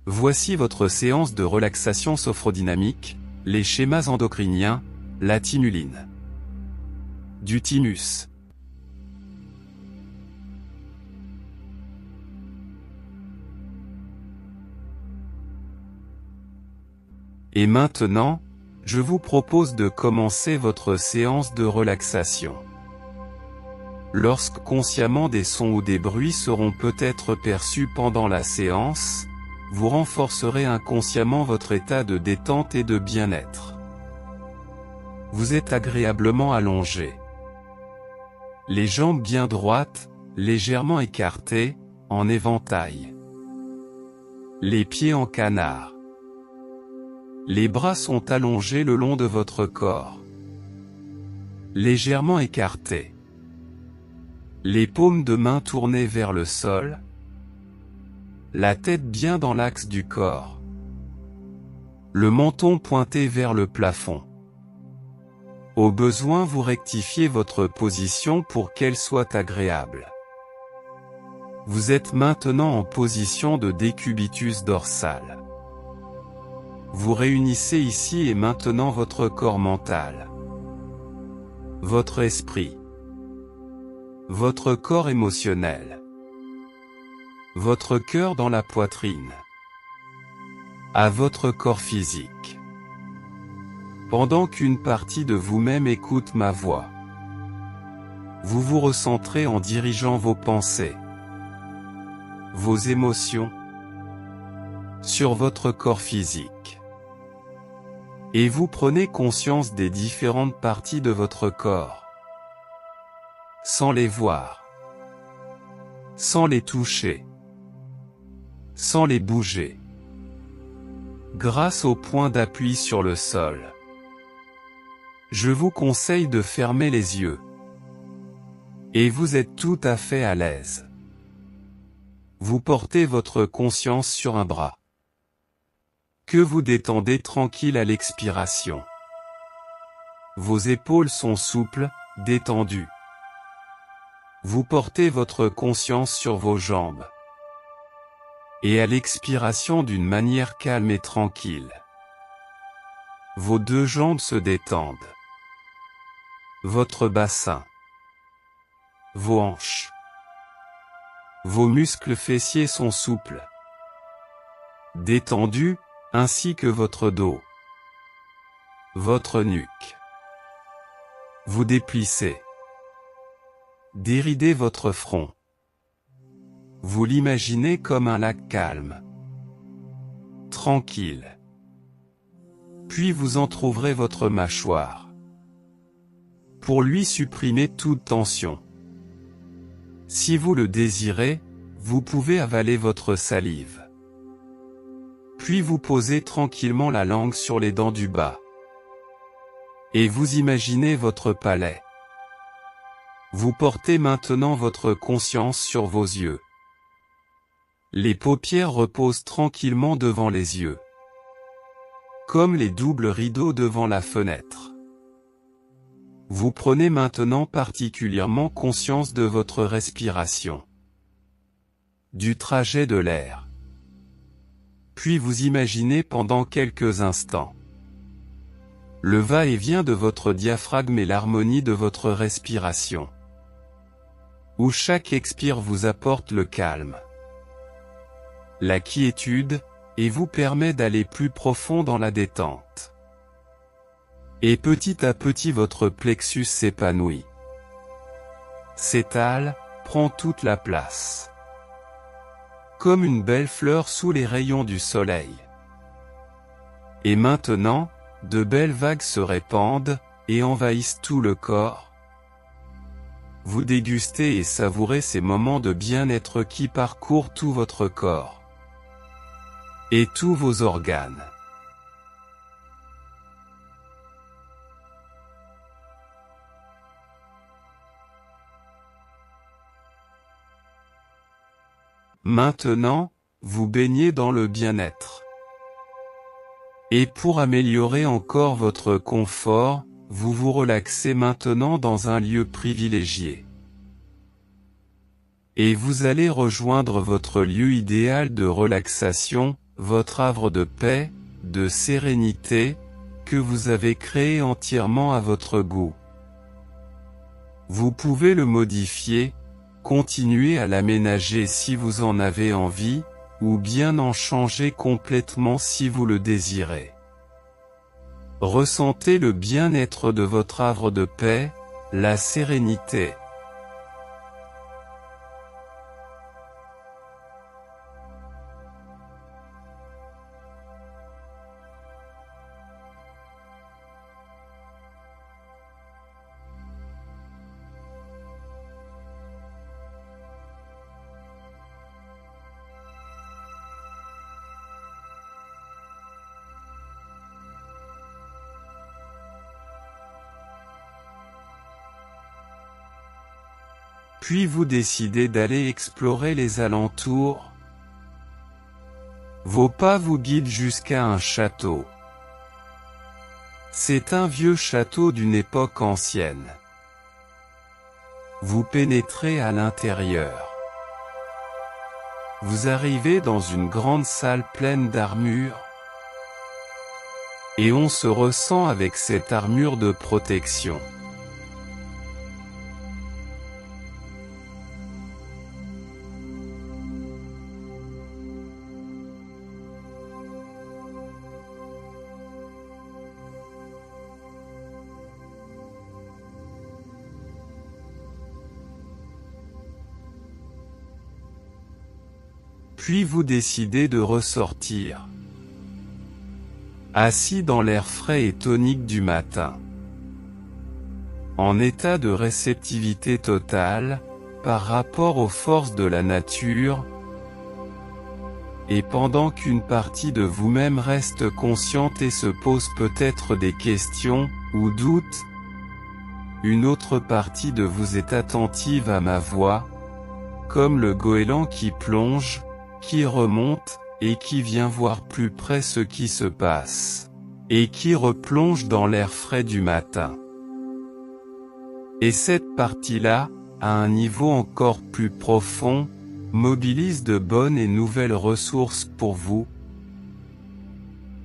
Voici votre séance de relaxation sophodynamique, les schémas endocriniens, la thymuline. Du thymus. Et maintenant, je vous propose de commencer votre séance de relaxation. Lorsque consciemment des sons ou des bruits seront peut-être perçus pendant la séance, vous renforcerez inconsciemment votre état de détente et de bien-être. Vous êtes agréablement allongé. Les jambes bien droites, légèrement écartées, en éventail. Les pieds en canard. Les bras sont allongés le long de votre corps. Légèrement écartés. Les paumes de main tournées vers le sol. La tête bien dans l'axe du corps. Le menton pointé vers le plafond. Au besoin, vous rectifiez votre position pour qu'elle soit agréable. Vous êtes maintenant en position de décubitus dorsal. Vous réunissez ici et maintenant votre corps mental, votre esprit, votre corps émotionnel, votre cœur dans la poitrine, à votre corps physique. Pendant qu'une partie de vous-même écoute ma voix, vous vous recentrez en dirigeant vos pensées, vos émotions, sur votre corps physique. Et vous prenez conscience des différentes parties de votre corps, sans les voir, sans les toucher, sans les bouger, grâce au point d'appui sur le sol. Je vous conseille de fermer les yeux. Et vous êtes tout à fait à l'aise. Vous portez votre conscience sur un bras, que vous détendez tranquille à l'expiration. Vos épaules sont souples, détendues. Vous portez votre conscience sur vos jambes. Et à l'expiration d'une manière calme et tranquille. Vos deux jambes se détendent. Votre bassin. Vos hanches. Vos muscles fessiers sont souples, détendus, ainsi que votre dos. Votre nuque. Vous déplissez. Déridez votre front. Vous l'imaginez comme un lac calme, tranquille. Puis vous entr'ouvrez votre mâchoire, pour lui supprimer toute tension. Si vous le désirez, vous pouvez avaler votre salive. Puis vous posez tranquillement la langue sur les dents du bas. Et vous imaginez votre palais. Vous portez maintenant votre conscience sur vos yeux. Les paupières reposent tranquillement devant les yeux, comme les doubles rideaux devant la fenêtre. Vous prenez maintenant particulièrement conscience de votre respiration, du trajet de l'air. Puis vous imaginez pendant quelques instants le va-et-vient de votre diaphragme et l'harmonie de votre respiration, où chaque expire vous apporte le calme, la quiétude, et vous permet d'aller plus profond dans la détente. Et petit à petit votre plexus s'épanouit, s'étale, prend toute la place, comme une belle fleur sous les rayons du soleil. Et maintenant, de belles vagues se répandent, et envahissent tout le corps. Vous dégustez et savourez ces moments de bien-être qui parcourent tout votre corps, et tous vos organes. Maintenant, vous baignez dans le bien-être. Et pour améliorer encore votre confort, vous vous relaxez maintenant dans un lieu privilégié. Et vous allez rejoindre votre lieu idéal de relaxation, votre havre de paix, de sérénité, que vous avez créé entièrement à votre goût. Vous pouvez le modifier, continuer à l'aménager si vous en avez envie, ou bien en changer complètement si vous le désirez. Ressentez le bien-être de votre havre de paix, la sérénité. Puis vous décidez d'aller explorer les alentours. Vos pas vous guident jusqu'à un château. C'est un vieux château d'une époque ancienne. Vous pénétrez à l'intérieur. Vous arrivez dans une grande salle pleine d'armures. Et on se ressent avec cette armure de protection. Puis vous décidez de ressortir. Assis dans l'air frais et tonique du matin. En état de réceptivité totale, par rapport aux forces de la nature, et pendant qu'une partie de vous-même reste consciente et se pose peut-être des questions, ou doutes, une autre partie de vous est attentive à ma voix, comme le goéland qui plonge, qui remonte, et qui vient voir plus près ce qui se passe, et qui replonge dans l'air frais du matin. Et cette partie-là, à un niveau encore plus profond, mobilise de bonnes et nouvelles ressources pour vous.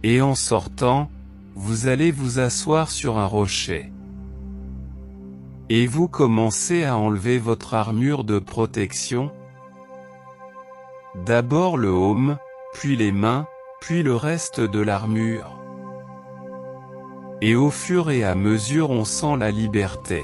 Et en sortant, vous allez vous asseoir sur un rocher. Et vous commencez à enlever votre armure de protection. D'abord le aume, puis les mains, puis le reste de l'armure. Et au fur et à mesure on sent la liberté.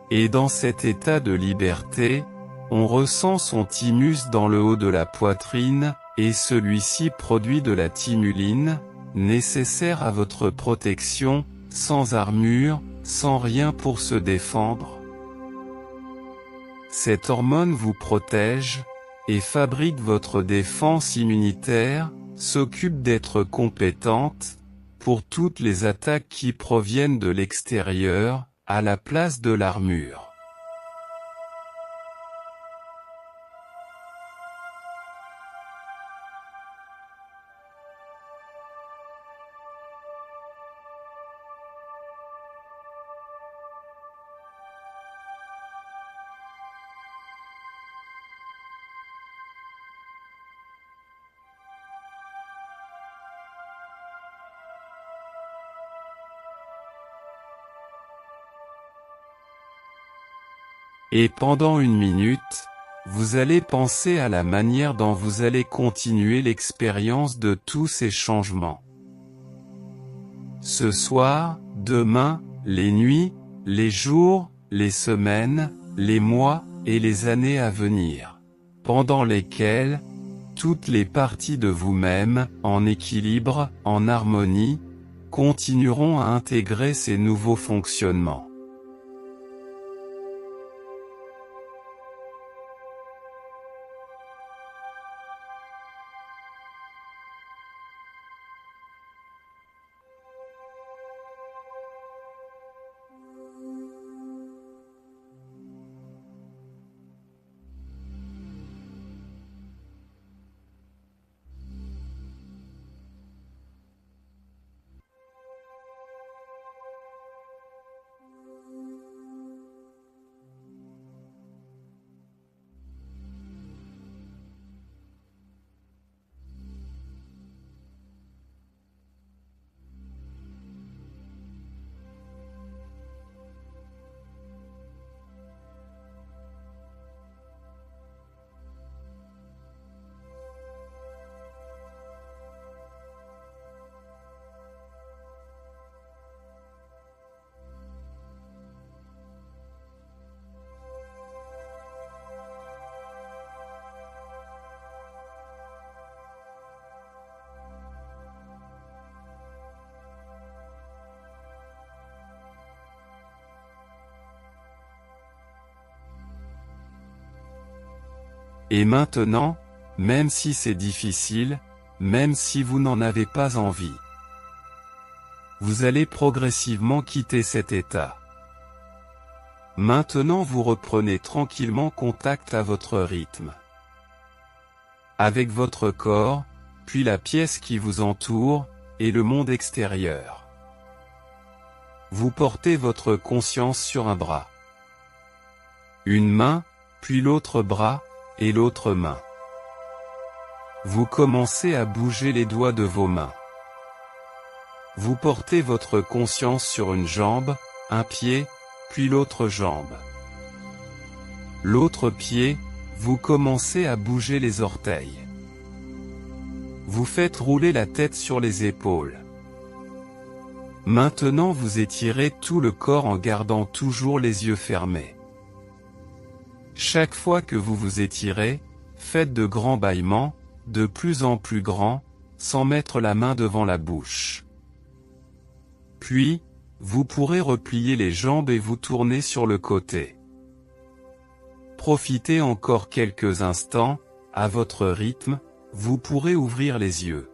Et dans cet état de liberté, on ressent son thymus dans le haut de la poitrine, et celui-ci produit de la thymuline, nécessaire à votre protection, sans armure, sans rien pour se défendre. Cette hormone vous protège, et fabrique votre défense immunitaire, s'occupe d'être compétente, pour toutes les attaques qui proviennent de l'extérieur, à la place de l'armure. Et pendant une minute, vous allez penser à la manière dont vous allez continuer l'expérience de tous ces changements. Ce soir, demain, les nuits, les jours, les semaines, les mois, et les années à venir, pendant lesquelles, toutes les parties de vous-même, en équilibre, en harmonie, continueront à intégrer ces nouveaux fonctionnements. Et maintenant, même si c'est difficile, même si vous n'en avez pas envie, vous allez progressivement quitter cet état. Maintenant vous reprenez tranquillement contact à votre rythme, avec votre corps, puis la pièce qui vous entoure, et le monde extérieur. Vous portez votre conscience sur un bras, une main, puis l'autre bras, et l'autre main. Vous commencez à bouger les doigts de vos mains. Vous portez votre conscience sur une jambe, un pied, puis l'autre jambe. L'autre pied, vous commencez à bouger les orteils. Vous faites rouler la tête sur les épaules. Maintenant vous étirez tout le corps en gardant toujours les yeux fermés. Chaque fois que vous vous étirez, faites de grands bâillements, de plus en plus grands, sans mettre la main devant la bouche. Puis, vous pourrez replier les jambes et vous tourner sur le côté. Profitez encore quelques instants, à votre rythme, vous pourrez ouvrir les yeux.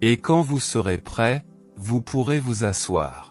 Et quand vous serez prêt, vous pourrez vous asseoir.